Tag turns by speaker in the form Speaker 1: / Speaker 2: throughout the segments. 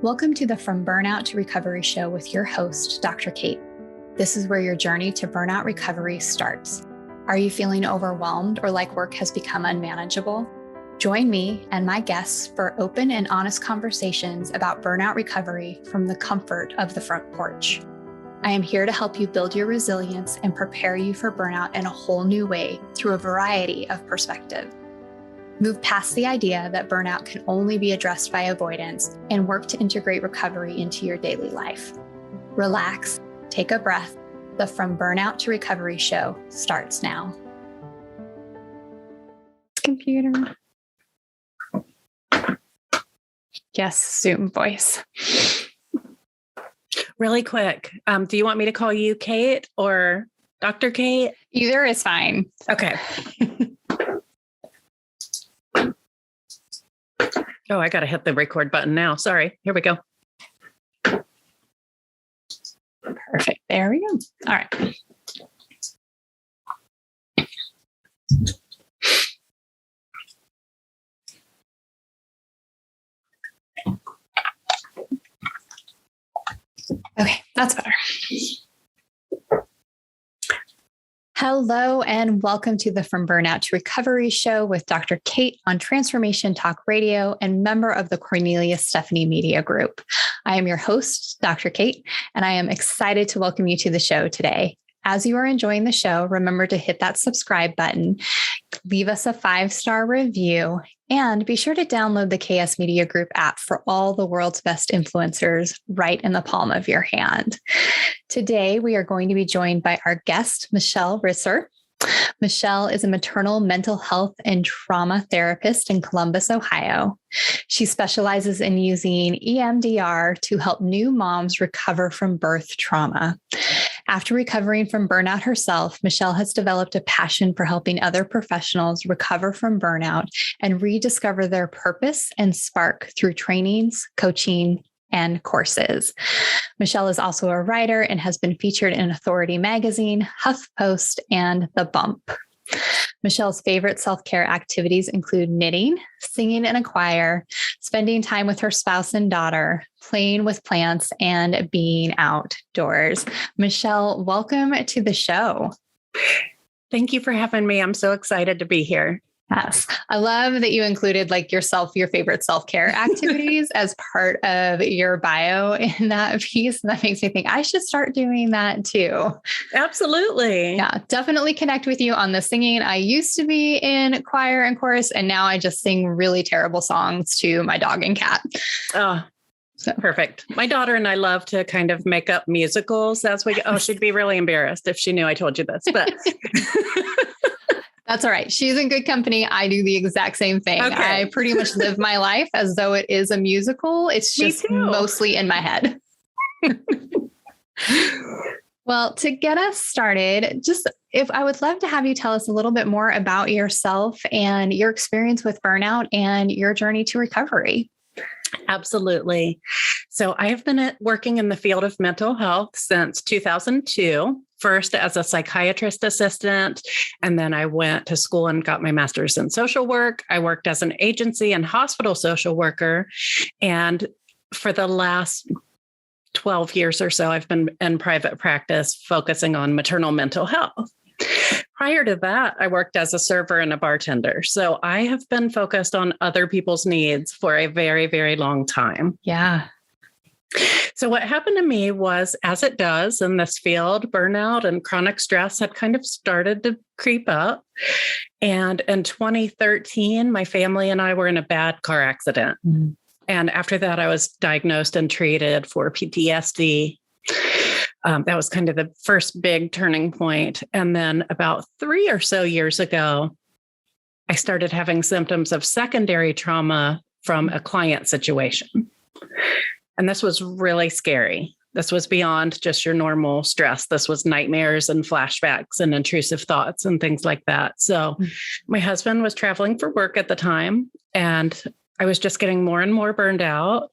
Speaker 1: Welcome to the From Burnout to Recovery show with your host, Dr. Kate. This is where your journey to burnout recovery starts. Are you feeling overwhelmed or like work has become unmanageable? Join me and my guests for open and honest conversations about burnout recovery from the comfort of the front porch. I am here to help you build your resilience and prepare you for burnout in a whole new way through a variety of perspectives. Move past the idea that burnout can only be addressed by avoidance and work to integrate recovery into your daily life. Relax, take a breath. The From Burnout to Recovery show starts now. Computer. Yes, Zoom voice.
Speaker 2: Really quick. Do you want me to call you Kate or Dr. Kate?
Speaker 1: Either is fine.
Speaker 2: Okay. Oh, I got to hit the record button now. Sorry. Here we go.
Speaker 1: Perfect. There we go. All right. Okay, that's better. Hello, and welcome to the From Burnout to Recovery show with Dr. Kate on Transformation Talk Radio and member of the Cornelius Stephanie Media Group. I am your host, Dr. Kate, and I am excited to welcome you to the show today. As you are enjoying the show, remember to hit that subscribe button, leave us a 5-star review, and be sure to download the KS Media Group app for all the world's best influencers right in the palm of your hand. Today, we are going to be joined by our guest, Michelle Risser. Michelle is a maternal mental health and trauma therapist in Columbus, Ohio. She specializes in using EMDR to help new moms recover from birth trauma. After recovering from burnout herself, Michelle has developed a passion for helping other professionals recover from burnout and rediscover their purpose and spark through trainings, coaching, and courses. Michelle is also a writer and has been featured in Authority Magazine, HuffPost, and The Bump. Michelle's favorite self-care activities include knitting, singing in a choir, spending time with her spouse and daughter, playing with plants, and being outdoors. Michelle, welcome to the show.
Speaker 2: Thank you for having me. I'm so excited to be here.
Speaker 1: Yes. I love that you included your favorite self-care activities as part of your bio in that piece. And that makes me think I should start doing that too.
Speaker 2: Absolutely.
Speaker 1: Yeah, definitely connect with you on the singing. I used to be in choir and chorus, and now I just sing really terrible songs to my dog and cat.
Speaker 2: Oh, perfect. My daughter and I love to kind of make up musicals as we go. Oh, she'd be really embarrassed if she knew I told you this, but...
Speaker 1: That's all right. She's in good company. I do the exact same thing. Okay. I pretty much live my life as though it is a musical. It's just mostly in my head. Well, to get us started, I would love to have you tell us a little bit more about yourself and your experience with burnout and your journey to recovery.
Speaker 2: Absolutely. So I have been working in the field of mental health since 2002, first as a psychiatrist assistant, and then I went to school and got my master's in social work. I worked as an agency and hospital social worker. And for the last 12 years or so, I've been in private practice focusing on maternal mental health. Prior to that, I worked as a server and a bartender. So I have been focused on other people's needs for a very, very long time.
Speaker 1: Yeah.
Speaker 2: So what happened to me was, as it does in this field, burnout and chronic stress had kind of started to creep up. And in 2013, my family and I were in a bad car accident. Mm-hmm. And after that, I was diagnosed and treated for PTSD. That was kind of the first big turning point. And then about 3 or so years ago, I started having symptoms of secondary trauma from a client situation. And this was really scary. This was beyond just your normal stress. This was nightmares and flashbacks and intrusive thoughts and things like that. So my husband was traveling for work at the time, and I was just getting more and more burned out.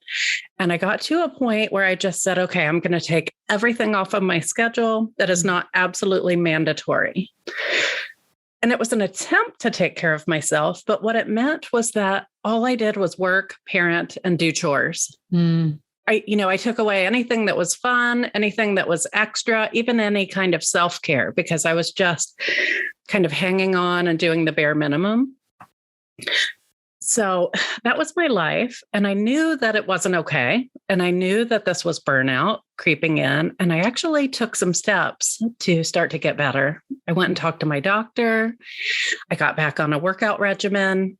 Speaker 2: And I got to a point where I just said, okay, I'm going to take everything off of my schedule that is not absolutely mandatory. And it was an attempt to take care of myself. But what it meant was that all I did was work, parent, and do chores. I took away anything that was fun, anything that was extra, even any kind of self-care, because I was just kind of hanging on and doing the bare minimum. So that was my life. And I knew that it wasn't okay. And I knew that this was burnout creeping in. And I actually took some steps to start to get better. I went and talked to my doctor. I got back on a workout regimen.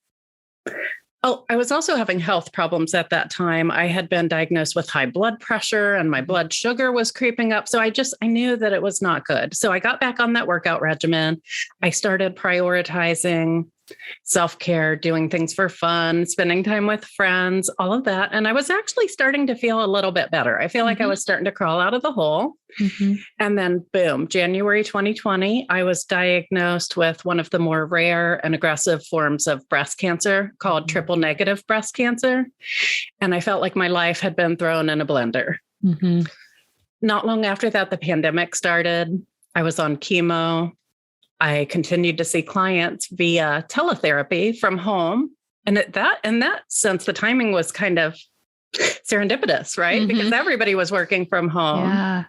Speaker 2: Oh, I was also having health problems at that time. I had been diagnosed with high blood pressure and my blood sugar was creeping up. So I knew that it was not good. So I got back on that workout regimen. I started prioritizing self-care, doing things for fun, spending time with friends, all of that. And I was actually starting to feel a little bit better. I feel like I was starting to crawl out of the hole. And then boom, January 2020, I was diagnosed with one of the more rare and aggressive forms of breast cancer called triple negative breast cancer. And I felt like my life had been thrown in a blender. Not long after that, the pandemic started. I was on chemo. I continued to see clients via teletherapy from home. And in that sense, the timing was kind of serendipitous, right? Because everybody was working from home.
Speaker 1: Yeah.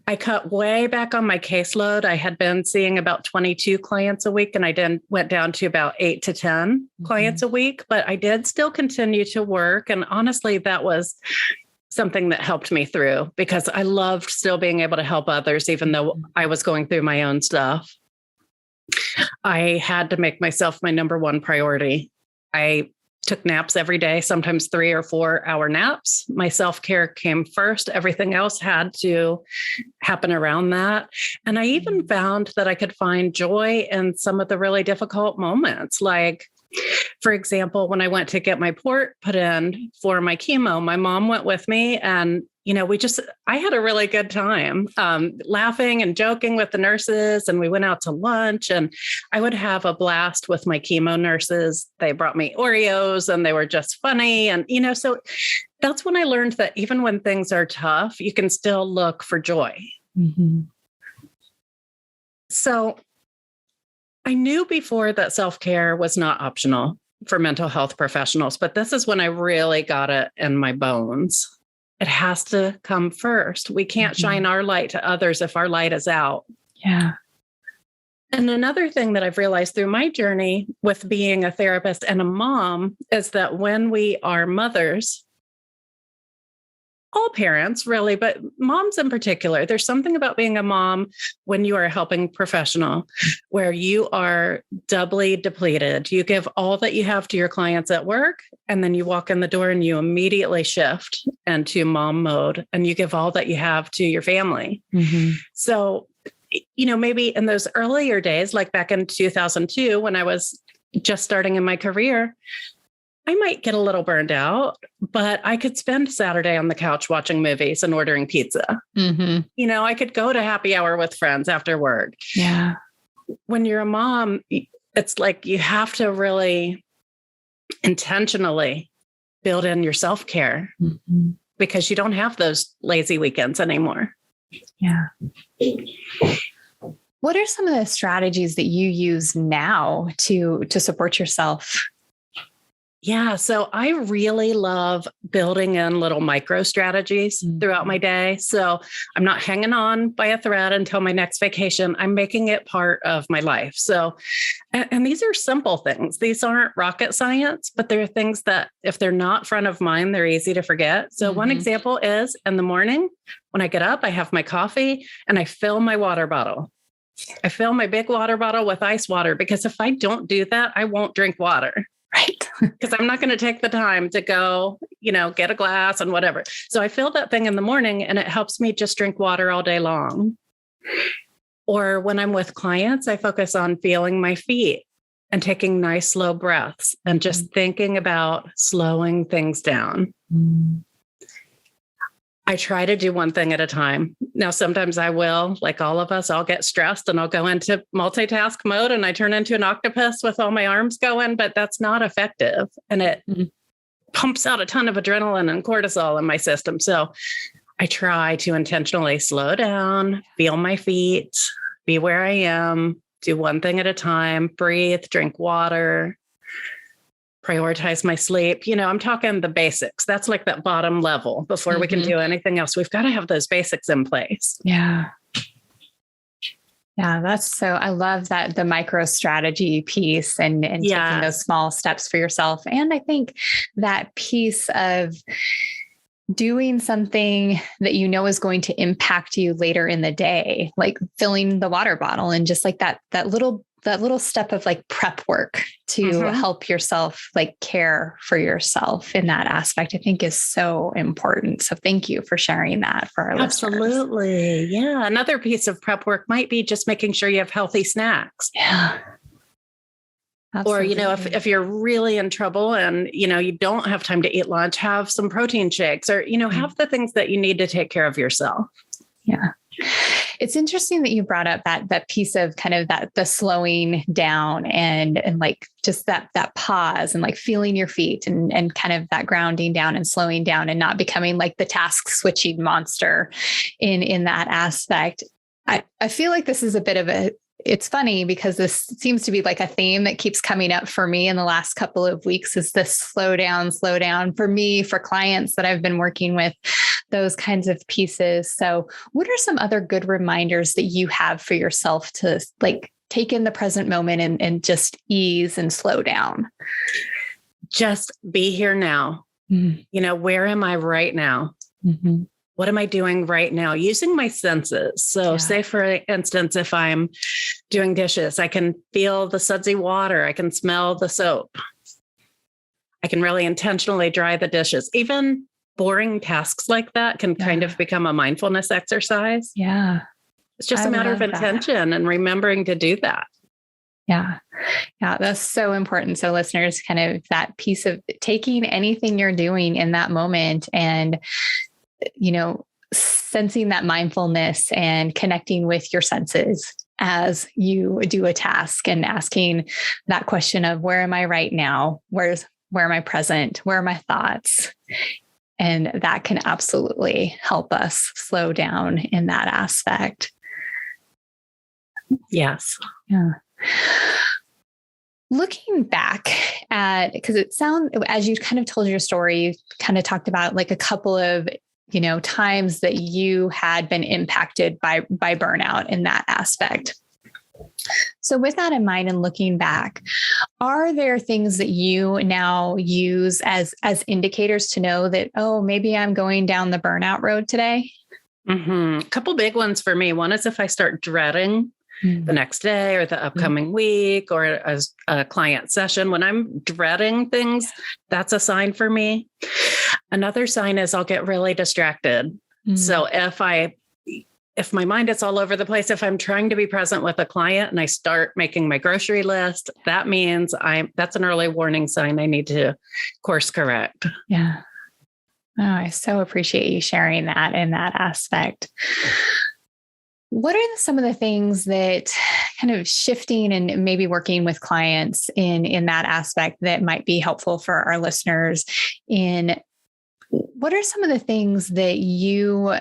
Speaker 2: I cut way back on my caseload. I had been seeing about 22 clients a week, and I then went down to about 8 to 10 clients a week, but I did still continue to work. And honestly, that was something that helped me through because I loved still being able to help others, even though I was going through my own stuff. I had to make myself my number one priority. I took naps every day, sometimes 3 or 4 hour naps. My self-care came first. Everything else had to happen around that. And I even found that I could find joy in some of the really difficult moments. Like, for example, when I went to get my port put in for my chemo, my mom went with me and I had a really good time laughing and joking with the nurses, and we went out to lunch, and I would have a blast with my chemo nurses. They brought me Oreos and they were just funny. And, so that's when I learned that even when things are tough, you can still look for joy. So I knew before that self-care was not optional for mental health professionals, but this is when I really got it in my bones. It has to come first. We can't shine our light to others if our light is out.
Speaker 1: Yeah.
Speaker 2: And another thing that I've realized through my journey with being a therapist and a mom is that when we are mothers, all parents really, but moms in particular, there's something about being a mom when you are a helping professional where you are doubly depleted. You give all that you have to your clients at work, and then you walk in the door and you immediately shift into mom mode and you give all that you have to your family. So, maybe in those earlier days, like back in 2002, when I was just starting in my career, I might get a little burned out, but I could spend Saturday on the couch watching movies and ordering pizza. I could go to happy hour with friends after work.
Speaker 1: Yeah.
Speaker 2: When you're a mom, it's like you have to really intentionally build in your self-care because you don't have those lazy weekends anymore.
Speaker 1: Yeah. What are some of the strategies that you use now to support yourself?
Speaker 2: Yeah. So I really love building in little microstrategies throughout my day. So I'm not hanging on by a thread until my next vacation. I'm making it part of my life. So, and these are simple things. These aren't rocket science, but they're things that if they're not front of mind, they're easy to forget. So one example is in the morning, when I get up, I have my coffee and I fill my water bottle. I fill my big water bottle with ice water because if I don't do that, I won't drink water. Right. Because I'm not going to take the time to go, get a glass and whatever. So I fill that thing in the morning and it helps me just drink water all day long. Or when I'm with clients, I focus on feeling my feet and taking nice, slow breaths and just thinking about slowing things down. I try to do one thing at a time. Now, sometimes I will, like all of us, I'll get stressed and I'll go into multitask mode and I turn into an octopus with all my arms going, but that's not effective. And it pumps out a ton of adrenaline and cortisol in my system. So I try to intentionally slow down, feel my feet, be where I am, do one thing at a time, breathe, drink water. prioritize my sleep. I'm talking the basics. That's like that bottom level before we can do anything else. We've got to have those basics in place.
Speaker 1: Yeah. Yeah, I love that the micro strategy piece and taking those small steps for yourself. And I think that piece of doing something that is going to impact you later in the day, like filling the water bottle and just like that little step of like prep work to help yourself, like care for yourself in that aspect, I think is so important. So thank you for sharing that for our listeners.
Speaker 2: Absolutely. Yeah. Another piece of prep work might be just making sure you have healthy snacks.
Speaker 1: Yeah. Absolutely.
Speaker 2: Or, if you're really in trouble and, you don't have time to eat lunch, have some protein shakes or, have the things that you need to take care of yourself.
Speaker 1: Yeah. It's interesting that you brought up that piece of kind of the slowing down and like just that pause and like feeling your feet and kind of that grounding down and slowing down and not becoming like the task switching monster in that aspect. I feel like this is a bit of it's funny because this seems to be like a theme that keeps coming up for me in the last couple of weeks is this slow down for me, for clients that I've been working with, those kinds of pieces. So what are some other good reminders that you have for yourself to like take in the present moment and just ease and slow down?
Speaker 2: Just be here now. Mm-hmm. Where am I right now? Mm-hmm. What am I doing right now? Using my senses. So say, for instance, if I'm doing dishes, I can feel the sudsy water. I can smell the soap. I can really intentionally dry the dishes. Even boring tasks like that can kind of become a mindfulness exercise.
Speaker 1: Yeah.
Speaker 2: It's just a matter of intention and remembering to do that.
Speaker 1: Yeah. Yeah. That's so important. So listeners, kind of that piece of taking anything you're doing in that moment and sensing that mindfulness and connecting with your senses as you do a task and asking that question of where am I right now? Where am I present? Where are my thoughts? And that can absolutely help us slow down in that aspect.
Speaker 2: Yes.
Speaker 1: Yeah. Looking back at, because it sounds, as you kind of told your story, you kind of talked about like a couple of times that you had been impacted by burnout in that aspect. So with that in mind and looking back, are there things that you now use as indicators to know that, oh, maybe I'm going down the burnout road today?
Speaker 2: Mm-hmm. A couple big ones for me. One is if I start dreading the next day or the upcoming week or a client session, when I'm dreading things, that's a sign for me. Another sign is I'll get really distracted. So if my mind is all over the place, if I'm trying to be present with a client and I start making my grocery list, that means that's an early warning sign. I need to course correct.
Speaker 1: Yeah. Oh, I so appreciate you sharing that in that aspect. What are some of the things that kind of shifting and maybe working with clients in that aspect that might be helpful for our listeners what are some of the things that you,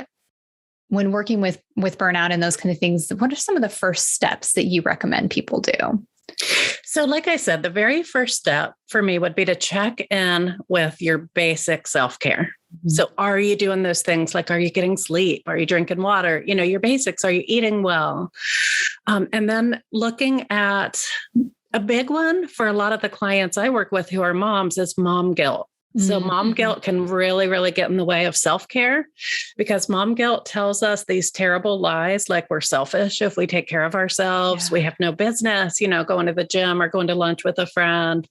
Speaker 1: when working with burnout and those kind of things, what are some of the first steps that you recommend people do?
Speaker 2: So like I said, the very first step for me would be to check in with your basic self-care. Mm-hmm. So are you doing those things? Like, are you getting sleep? Are you drinking water? Your basics. Are you eating well? And then looking at a big one for a lot of the clients I work with who are moms is mom guilt. So mom guilt can really, really get in the way of self-care because mom guilt tells us these terrible lies, like we're selfish if we take care of ourselves. Yeah. We have no business, going to the gym or going to lunch with a friend,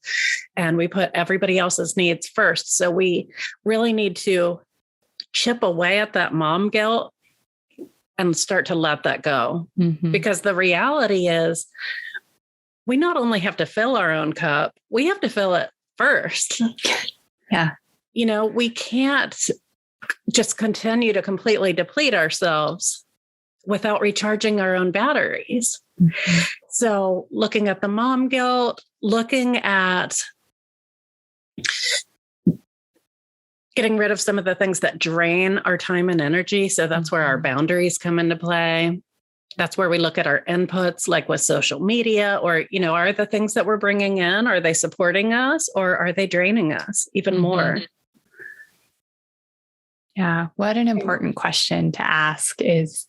Speaker 2: and we put everybody else's needs first. So we really need to chip away at that mom guilt and start to let that go. Mm-hmm. Because the reality is we not only have to fill our own cup, we have to fill it first.
Speaker 1: Yeah.
Speaker 2: We can't just continue to completely deplete ourselves without recharging our own batteries. Mm-hmm. So looking at the mom guilt, looking at getting rid of some of the things that drain our time and energy. So that's where our boundaries come into play. That's where we look at our inputs, like with social media, or, are the things that we're bringing in, are they supporting us or are they draining us even more?
Speaker 1: Yeah. What an important question to ask is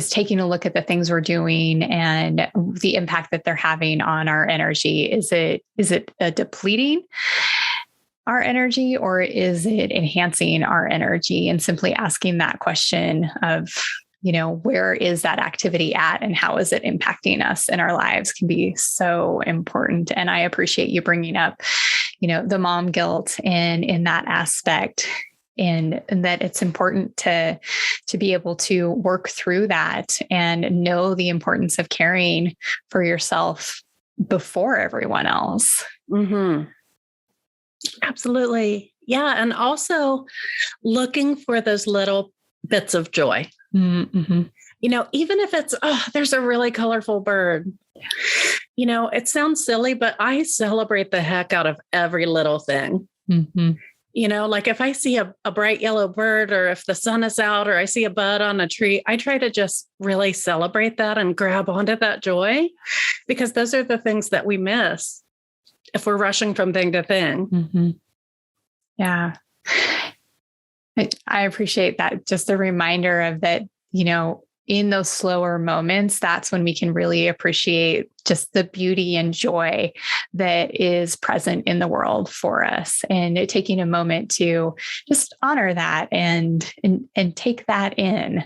Speaker 1: taking a look at the things we're doing and the impact that they're having on our energy. Is it depleting our energy, or is it enhancing our energy? And simply asking that question of, where is that activity at and how is it impacting us in our lives can be so important. And I appreciate you bringing up, the mom guilt and in that aspect. And that it's important to be able to work through that and know the importance of caring for yourself before everyone else.
Speaker 2: Mm-hmm. Absolutely. Yeah. And also looking for those little bits of joy. Mm-hmm. Even if it's, there's a really colorful bird. It sounds silly, but I celebrate the heck out of every little thing. Mm-hmm. Like if I see a bright yellow bird, or if the sun is out, or I see a bud on a tree, I try to just really celebrate that and grab onto that joy, because those are the things that we miss if we're rushing from thing to thing.
Speaker 1: Mm-hmm. Yeah. I appreciate that. Just the reminder of that, in those slower moments, that's when we can really appreciate just the beauty and joy that is present in the world for us, and taking a moment to just honor that and take that in.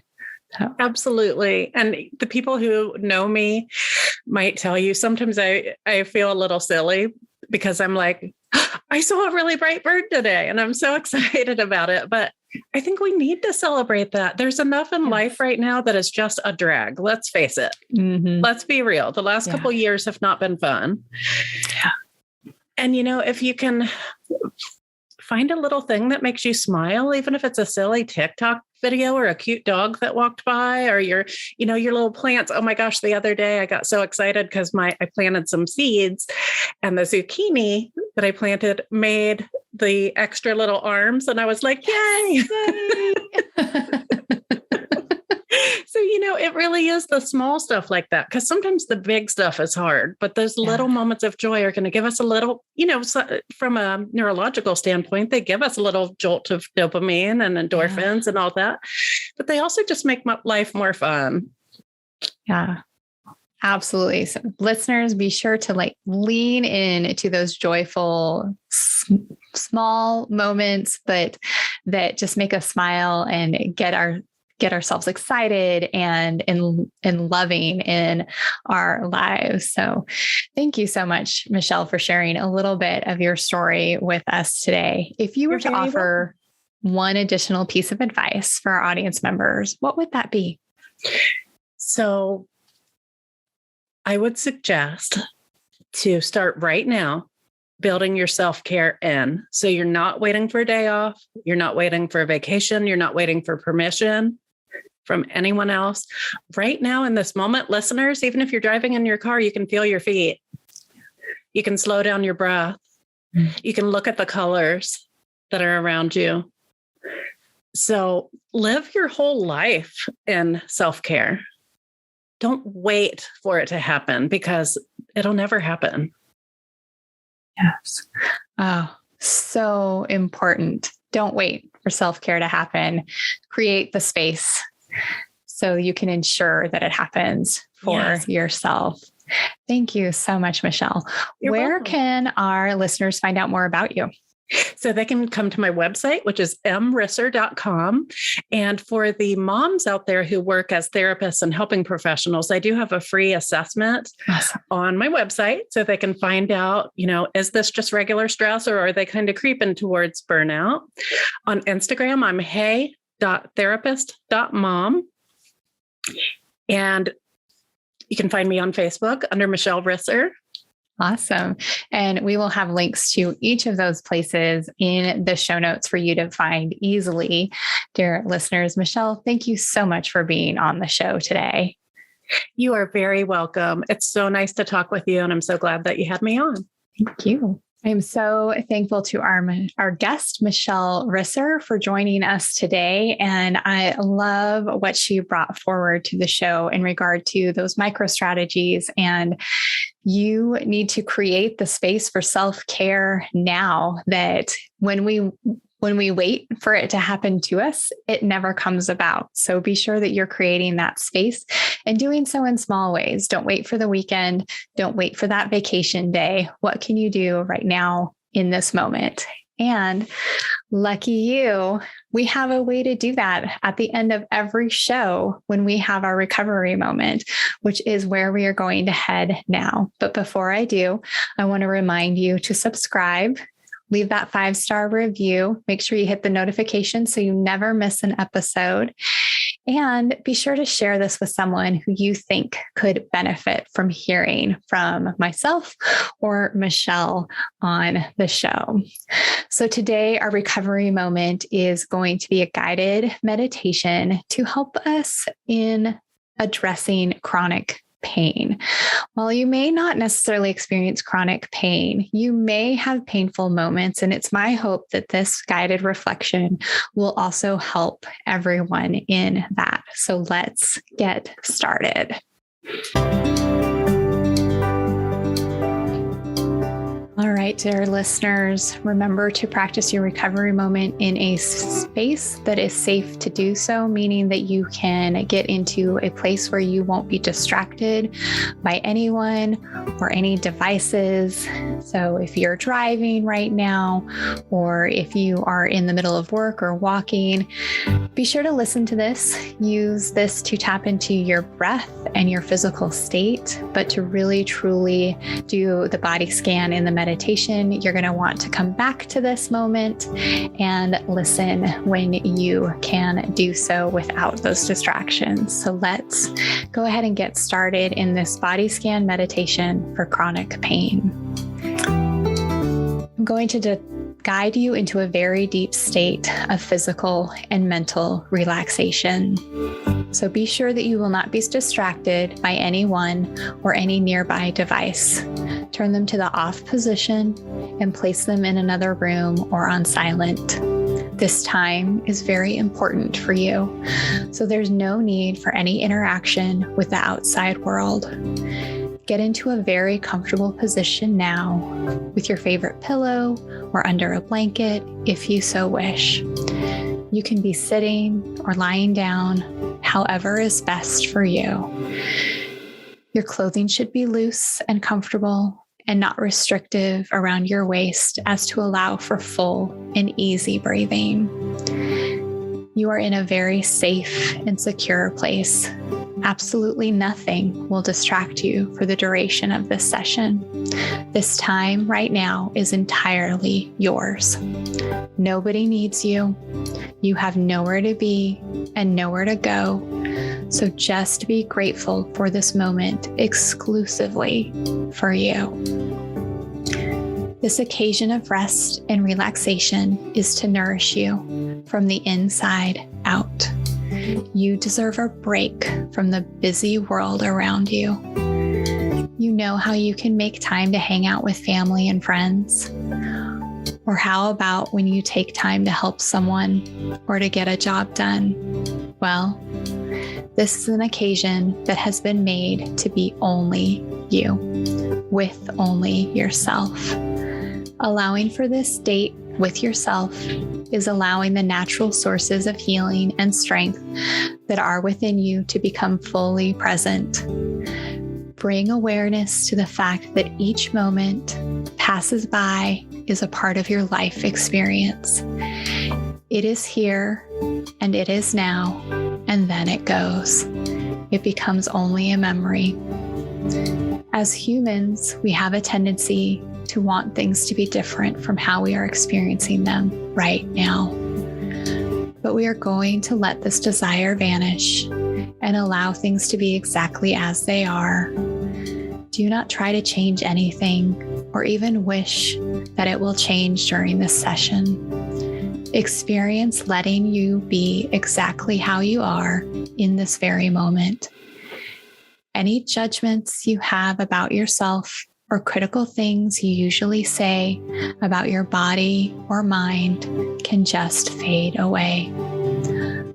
Speaker 2: So. Absolutely. And the people who know me might tell you sometimes I feel a little silly because I'm like, I saw a really bright bird today and I'm so excited about it. But I think we need to celebrate that. There's enough in life right now that is just a drag. Let's face it. Mm-hmm. Let's be real. The last couple of years have not been fun. Yeah. And, if you can find a little thing that makes you smile, even if it's a silly TikTok video or a cute dog that walked by, or your little plants. Oh my gosh, the other day I got so excited because I planted some seeds, and the zucchini that I planted made the extra little arms, and I was like, yay! So, it really is the small stuff like that, because sometimes the big stuff is hard, but those little moments of joy are going to give us a little, from a neurological standpoint, they give us a little jolt of dopamine and endorphins and all that, but they also just make my life more fun.
Speaker 1: Yeah. Absolutely. So listeners, be sure to lean in to those joyful, small moments, but that just make us smile and get ourselves excited and loving in our lives. So thank you so much, Michelle, for sharing a little bit of your story with us today. If you were to offer one additional piece of advice for our audience members, what would that be?
Speaker 2: So I would suggest to start right now building your self-care in. So you're not waiting for a day off. You're not waiting for a vacation. You're not waiting for permission from anyone else. Right now in this moment, listeners, even if you're driving in your car, you can feel your feet. You can slow down your breath. You can look at the colors that are around you. So live your whole life in self-care. Don't wait for it to happen, because it'll never happen.
Speaker 1: Yes. Oh, so important. Don't wait for self-care to happen. Create the space so you can ensure that it happens for yourself. Thank you so much, Michelle. Where welcome. Can our listeners find out more about you?
Speaker 2: So they can come to my website, which is mrisser.com. And for the moms out there who work as therapists and helping professionals, I do have a free assessment on my website, so they can find out, is this just regular stress, or are they kind of creeping towards burnout? On Instagram, I'm hey.therapist.mom. And you can find me on Facebook under Michelle Risser.
Speaker 1: Awesome. And we will have links to each of those places in the show notes for you to find easily. Dear listeners, Michelle, thank you so much for being on the show today.
Speaker 2: You are very welcome. It's so nice to talk with you, and I'm so glad that you had me on.
Speaker 1: Thank you. I'm so thankful to our guest, Michelle Risser, for joining us today. And I love what she brought forward to the show in regard to those microstrategies. And you need to create the space for self-care now, that when we wait for it to happen to us, it never comes about. So be sure that you're creating that space and doing so in small ways. Don't wait for the weekend. Don't wait for that vacation day. What can you do right now in this moment? And lucky you, we have a way to do that at the end of every show when we have our recovery moment, which is where we are going to head now. But before I do, I want to remind you to subscribe. Leave that 5-star review. Make sure you hit the notification so you never miss an episode. And be sure to share this with someone who you think could benefit from hearing from myself or Michelle on the show. So today, our recovery moment is going to be a guided meditation to help us in addressing chronic pain. While you may not necessarily experience chronic pain, you may have painful moments. And it's my hope that this guided reflection will also help everyone in that. So let's get started. All right, dear listeners, remember to practice your recovery moment in a space that is safe to do so, meaning that you can get into a place where you won't be distracted by anyone or any devices. So if you're driving right now, or if you are in the middle of work or walking, be sure to listen to this. Use this to tap into your breath and your physical state, but to really, truly do the body scan in the meditation, you're going to want to come back to this moment and listen when you can do so without those distractions. So let's go ahead and get started in this body scan meditation for chronic pain. I'm going to guide you into a very deep state of physical and mental relaxation. So be sure that you will not be distracted by anyone or any nearby device. Turn them to the off position and place them in another room or on silent. This time is very important for you, so there's no need for any interaction with the outside world. Get into a very comfortable position now with your favorite pillow or under a blanket if you so wish. You can be sitting or lying down, however is best for you. Your clothing should be loose and comfortable and not restrictive around your waist, as to allow for full and easy breathing. You are in a very safe and secure place. Absolutely nothing will distract you for the duration of this session. This time right now is entirely yours. Nobody needs you. You have nowhere to be and nowhere to go. So just be grateful for this moment exclusively for you. This occasion of rest and relaxation is to nourish you from the inside out. You deserve a break from the busy world around you. You know how you can make time to hang out with family and friends? Or how about when you take time to help someone or to get a job done? Well, this is an occasion that has been made to be only you, with only yourself. Allowing for this date with yourself is allowing the natural sources of healing and strength that are within you to become fully present. Bring awareness to the fact that each moment passes by is a part of your life experience. It is here and it is now, and then it goes. It becomes only a memory. As humans, we have a tendency to want things to be different from how we are experiencing them right now. But we are going to let this desire vanish and allow things to be exactly as they are. Do not try to change anything or even wish that it will change during this session. Experience letting you be exactly how you are in this very moment. Any judgments you have about yourself or critical things you usually say about your body or mind can just fade away.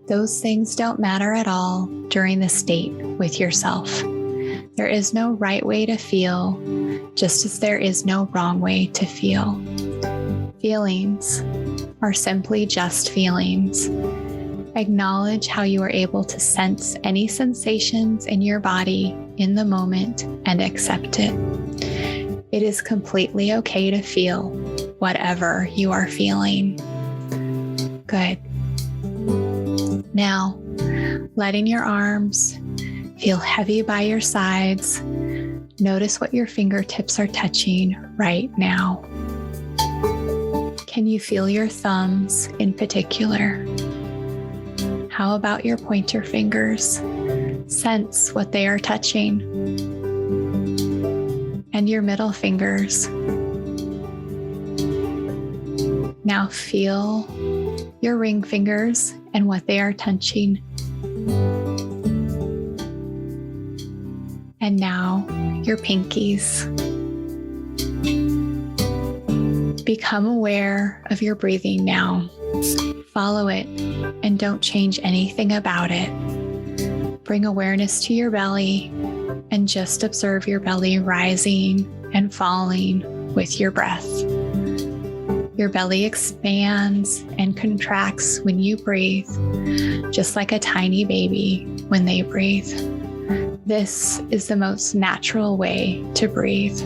Speaker 1: Those things don't matter at all during this date with yourself. There is no right way to feel, just as there is no wrong way to feel. Feelings are simply just feelings. Acknowledge how you are able to sense any sensations in your body in the moment and accept it. It is completely okay to feel whatever you are feeling. Good. Now, letting your arms feel heavy by your sides. Notice what your fingertips are touching right now. Can you feel your thumbs in particular? How about your pointer fingers? Sense what they are touching. And your middle fingers. Now feel your ring fingers and what they are touching. And now your pinkies. Become aware of your breathing now. Follow it and don't change anything about it. Bring awareness to your belly and just observe your belly rising and falling with your breath. Your belly expands and contracts when you breathe, just like a tiny baby when they breathe. This is the most natural way to breathe.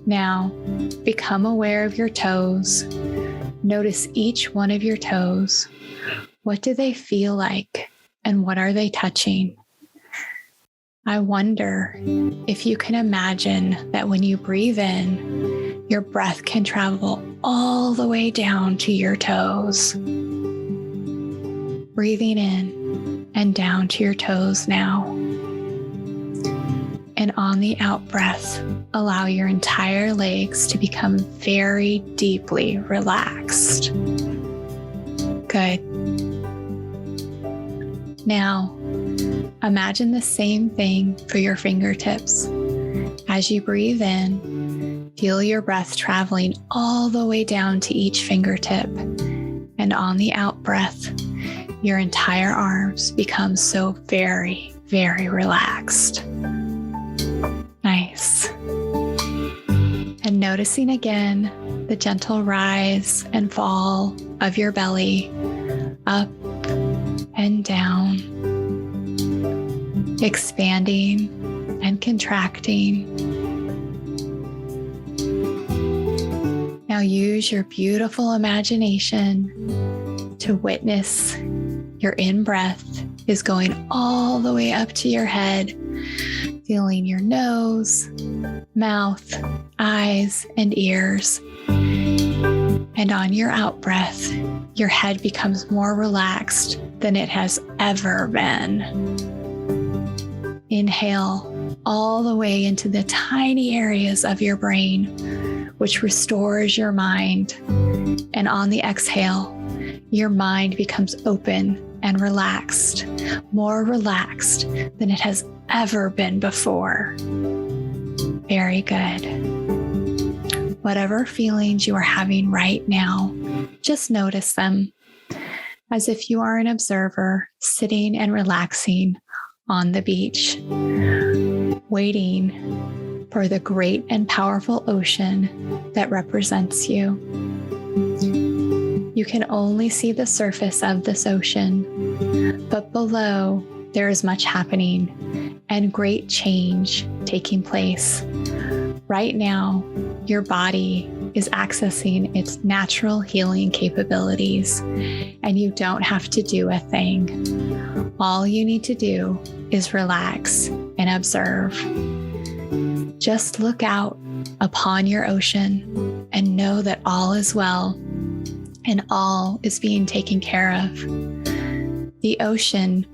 Speaker 1: Now, become aware of your toes. Notice each one of your toes. What do they feel like, and what are they touching? I wonder if you can imagine that when you breathe in, your breath can travel all the way down to your toes. Breathing in and down to your toes now. And on the out breath, allow your entire legs to become very deeply relaxed. Good. Now, imagine the same thing for your fingertips. As you breathe in, feel your breath traveling all the way down to each fingertip. And on the out breath, your entire arms become so very, very relaxed. Nice. And noticing again the gentle rise and fall of your belly, up and down, expanding and contracting. Now use your beautiful imagination to witness your in-breath is going all the way up to your head, feeling your nose, mouth, eyes, and ears. And on your out-breath, your head becomes more relaxed than it has ever been. Inhale all the way into the tiny areas of your brain, which restores your mind. And on the exhale, your mind becomes open and relaxed, more relaxed than it has ever been before. Very good. Whatever feelings you are having right now, just notice them as if you are an observer sitting and relaxing on the beach, waiting for the great and powerful ocean that represents you. You can only see the surface of this ocean, but below there is much happening and great change taking place. Right now, your body is accessing its natural healing capabilities, and you don't have to do a thing. All you need to do is relax and observe. Just look out upon your ocean and know that all is well and all is being taken care of. The ocean,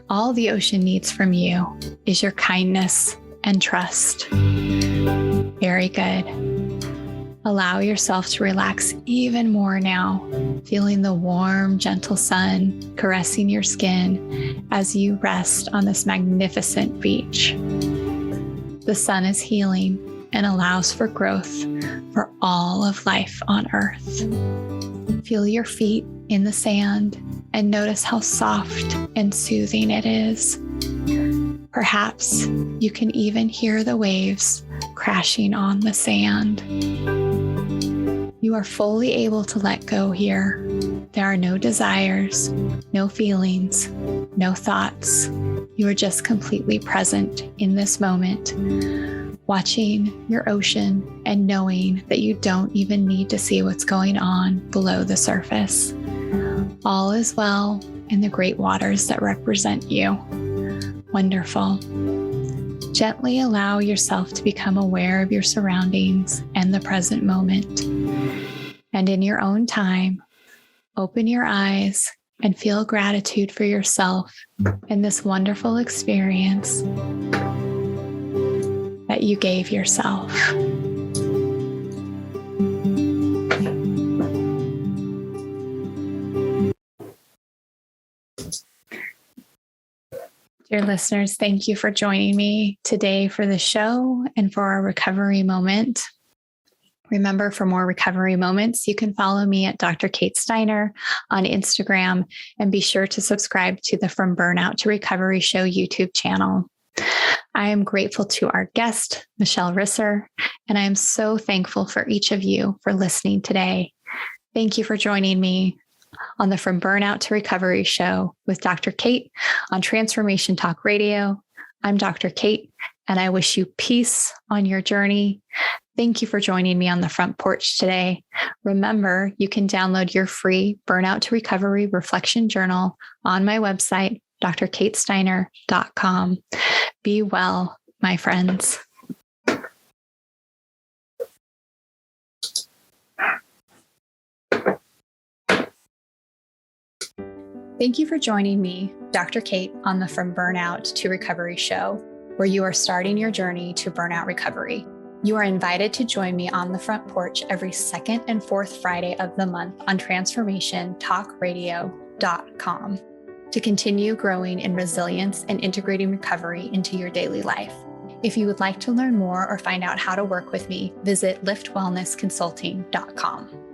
Speaker 1: all the ocean needs from you is your kindness and trust. Very good. Allow yourself to relax even more now, feeling the warm, gentle sun caressing your skin as you rest on this magnificent beach. the sun is healing and allows for growth for all of life on earth. Feel your feet in the sand and notice how soft and soothing it is. Perhaps you can even hear the waves crashing on the sand. You are fully able to let go here. There are no desires, no feelings, no thoughts. You are just completely present in this moment, watching your ocean and knowing that you don't even need to see what's going on below the surface. All is well in the great waters that represent you. Wonderful. Gently allow yourself to become aware of your surroundings and the present moment. And in your own time, open your eyes and feel gratitude for yourself and this wonderful experience that you gave yourself. Dear listeners, thank you for joining me today for the show and for our recovery moment. Remember, for more recovery moments, you can follow me at Dr. Kate Steiner on Instagram, and be sure to subscribe to the From Burnout to Recovery Show YouTube channel. I am grateful to our guest, Michelle Risser, and I am so thankful for each of you for listening today. Thank you for joining me on the From Burnout to Recovery Show with Dr. Kate on Transformation Talk Radio. I'm Dr. Kate, and I wish you peace on your journey. Thank you for joining me on the front porch today. Remember, you can download your free Burnout to Recovery Reflection Journal on my website, drkatesteiner.com. Be well, my friends. Thank you for joining me, Dr. Kate, on the From Burnout to Recovery Show, where you are starting your journey to burnout recovery. You are invited to join me on the front porch every second and fourth Friday of the month on transformationtalkradio.com to continue growing in resilience and integrating recovery into your daily life. If you would like to learn more or find out how to work with me, visit liftwellnessconsulting.com.